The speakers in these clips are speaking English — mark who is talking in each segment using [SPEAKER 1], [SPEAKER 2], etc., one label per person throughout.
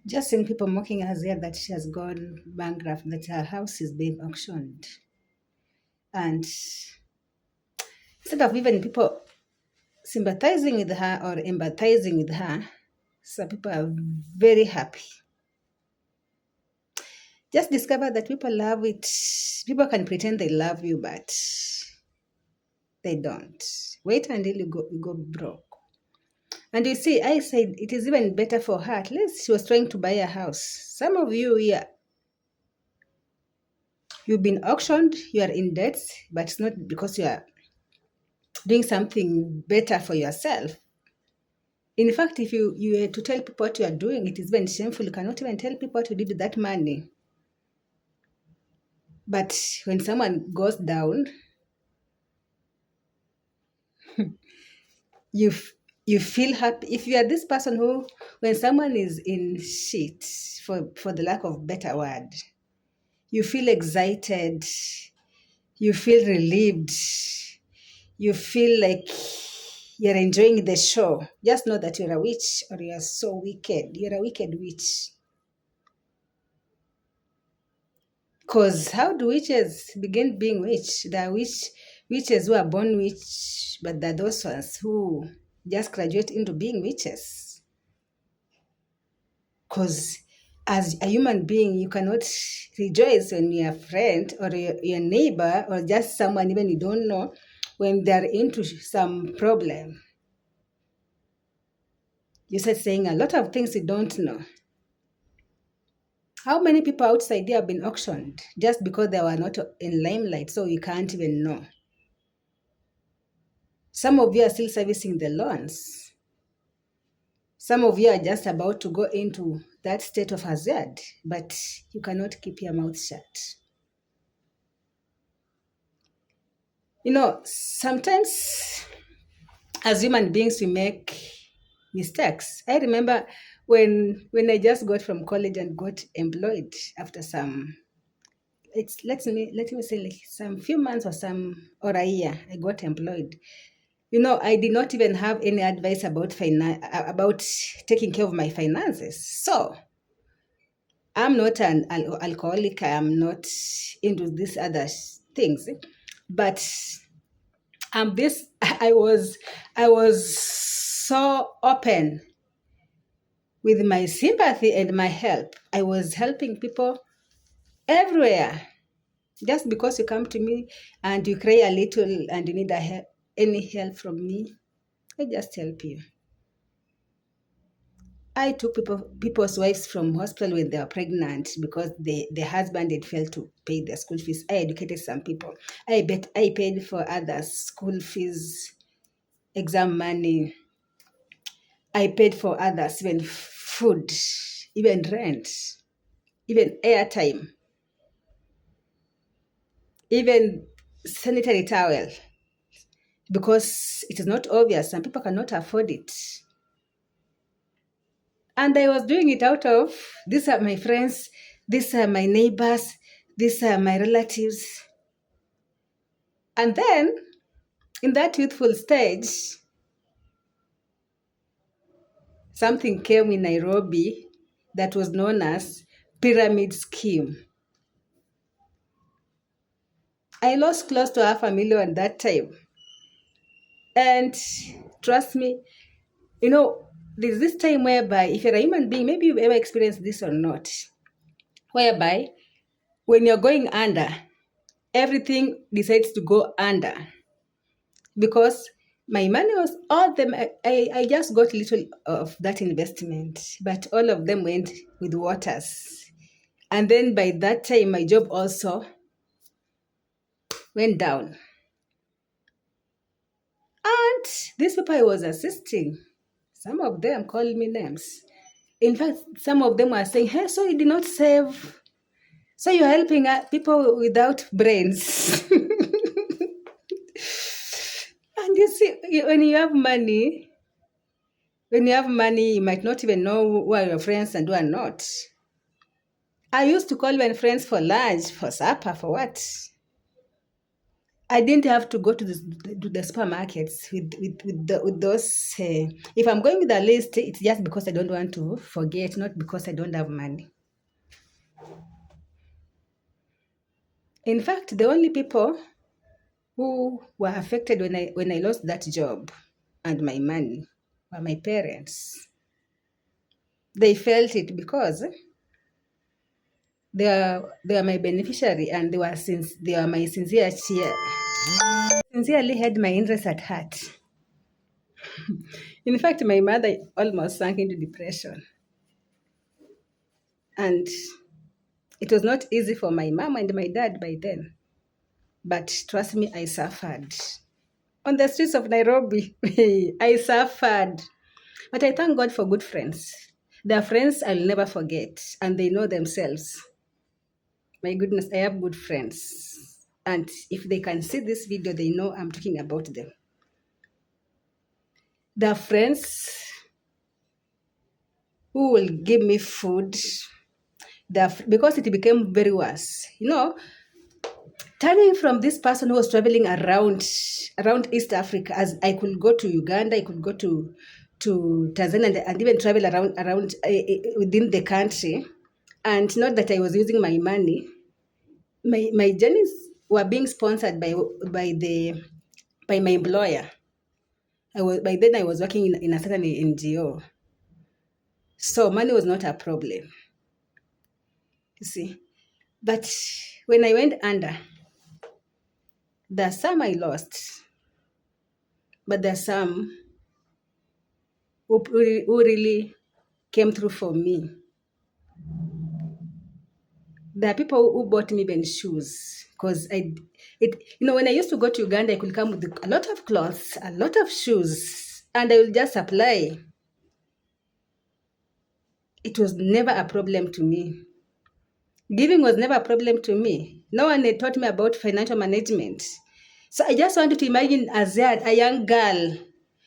[SPEAKER 1] Just seeing people mocking us here that she has gone bankrupt, that her house is being auctioned. And instead of even people sympathizing with her or empathizing with her, some people are very happy. Just discover that people love it. People can pretend they love you, but they don't. Wait until you go broke. And you see, I said it is even better for her. At least she was trying to buy a house. Some of you here, you've been auctioned, you are in debt, but it's not because you are doing something better for yourself. In fact, if you were to tell people what you are doing, it is even shameful. You cannot even tell people what you did with that money. But when someone goes down, you you feel happy. If you are this person who, when someone is in shit, for the lack of better word, you feel excited, you feel relieved, you feel like you're enjoying the show. Just know that you're a witch or you're so wicked. You're a wicked witch. Because how do witches begin being witch? There are witches who are born witch, but there are those ones who just graduate into being witches. Because as a human being, you cannot rejoice when your friend or your neighbor or just someone even you don't know, when they're into some problem. You start saying a lot of things you don't know. How many people outside there have been auctioned just because they were not in limelight, so you can't even know? Some of you are still servicing the loans. Some of you are just about to go into that state of hazard, but you cannot keep your mouth shut. Sometimes as human beings, we make mistakes. I remember when I just got from college and got employed after let me say like some few months or a year, I got employed. I did not even have any advice about about taking care of my finances. So I'm not an alcoholic. I am not into these other things, but this I was so open with my sympathy and my help. I was helping people everywhere. Just because you come to me and you cry a little and you need any help from me, I just help you. I took people's wives from hospital when they were pregnant because the husband had failed to pay their school fees. I educated some people. I paid for others school fees, exam money. I paid for others, even food, even rent, even airtime, even sanitary towel, because it is not obvious. Some people cannot afford it. And I was doing it out of, these are my friends, these are my neighbors, these are my relatives. And then, in that youthful stage, something came in Nairobi that was known as pyramid scheme. I lost close to $500,000 at that time. And trust me, there's this time whereby if you're a human being, maybe you've ever experienced this or not, whereby when you're going under, everything decides to go under. Because my money was all them, I just got little of that investment, but all of them went with waters. And then by that time, my job also went down. And these people I was assisting, some of them called me names. In fact, some of them were saying, hey, so you did not save. So you're helping people without brains. And you see, when you have money, you might not even know who are your friends and who are not. I used to call my friends for lunch, for supper, for what? I didn't have to go to the supermarkets with those. If I'm going with a list, it's just because I don't want to forget, not because I don't have money. In fact, the only people who were affected when I lost that job and my money were my parents. They felt it because they are my beneficiary, and they are my sincerely had my interest at heart. In fact, my mother almost sank into depression, and it was not easy for my mom and my dad by then. But trust me, I suffered. On the streets of Nairobi, I suffered. But I thank God for good friends. They are friends I'll never forget, and they know themselves. My goodness, I have good friends. And if they can see this video, they know I'm talking about them. They are friends who will give me food. Because it became very worse. Turning from this person who was traveling around East Africa, as I could go to Uganda, I could go to Tanzania, and even travel around within the country, and not that I was using my money. My journeys were being sponsored by my employer. By then I was working in a certain NGO, so money was not a problem. You see, but when I went under, there are some I lost, but there are some who really came through for me. There are people who bought me even shoes, because when I used to go to Uganda, I could come with a lot of clothes, a lot of shoes, and I will just apply. It was never a problem to me. Giving was never a problem to me. No one had taught me about financial management. So I just wanted to imagine a young girl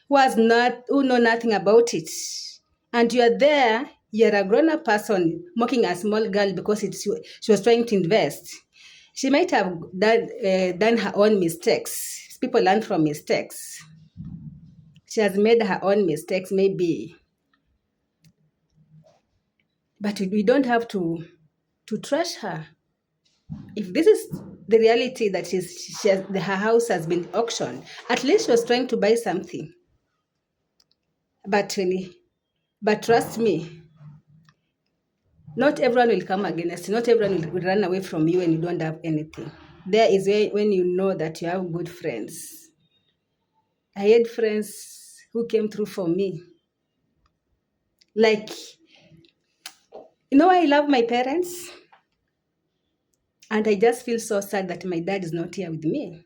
[SPEAKER 1] who know nothing about it. And you are there, you're a grown-up person mocking a small girl because she was trying to invest. She might have done her own mistakes. People learn from mistakes. She has made her own mistakes, maybe. But we don't have to trash her. If this is the reality that her house has been auctioned, at least she was trying to buy something. But trust me, not everyone will come against you. Not everyone will run away from you when you don't have anything. There is when you know that you have good friends. I had friends who came through for me. Like, I love my parents. And I just feel so sad that my dad is not here with me.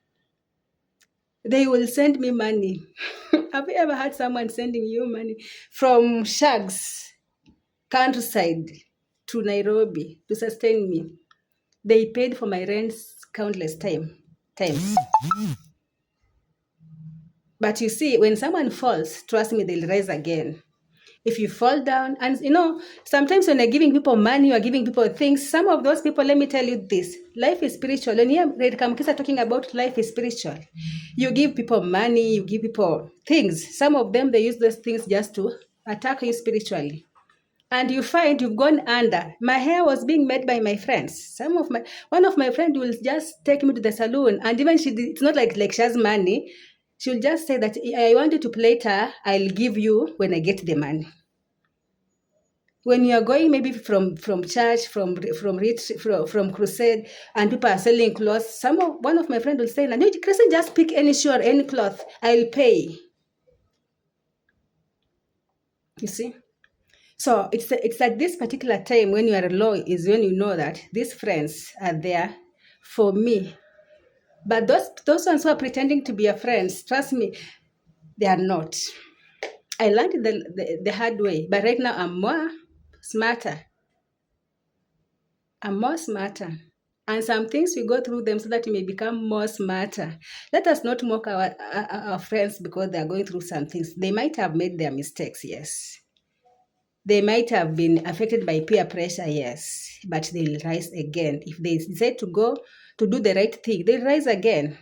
[SPEAKER 1] They will send me money. Have you ever had someone sending you money from Shags, countryside, to Nairobi to sustain me? They paid for my rents countless times. But you see, when someone falls, trust me, they'll rise again. If you fall down, and sometimes when you're giving people money, you're giving people things, some of those people, let me tell you this, life is spiritual. When you hear Red Kamkisa talking about life is spiritual, you give people money, you give people things. Some of them, they use those things just to attack you spiritually. And you find you've gone under. My hair was being made by my friends. One of my friends will just take me to the salon, and even it's not like she has money. She'll just say that I want you to plait her. I'll give you when I get the money. When you are going maybe from church, from crusade, and people are selling clothes, one of my friends will say, "No, Christian, just pick any shoe or any cloth. I'll pay." You see. So it's at this particular time when you are low is when you know that these friends are there for me. But those ones who are pretending to be your friends, trust me, they are not. I learned the hard way, but right now I'm more smarter. And some things we go through them so that we may become more smarter. Let us not mock our friends because they are going through some things. They might have made their mistakes, yes. They might have been affected by peer pressure, yes, but they'll rise again. If they decide to go to do the right thing, they'll rise again.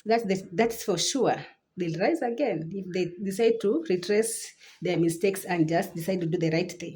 [SPEAKER 1] That's for sure. They'll rise again if they decide to retrace their mistakes and just decide to do the right thing.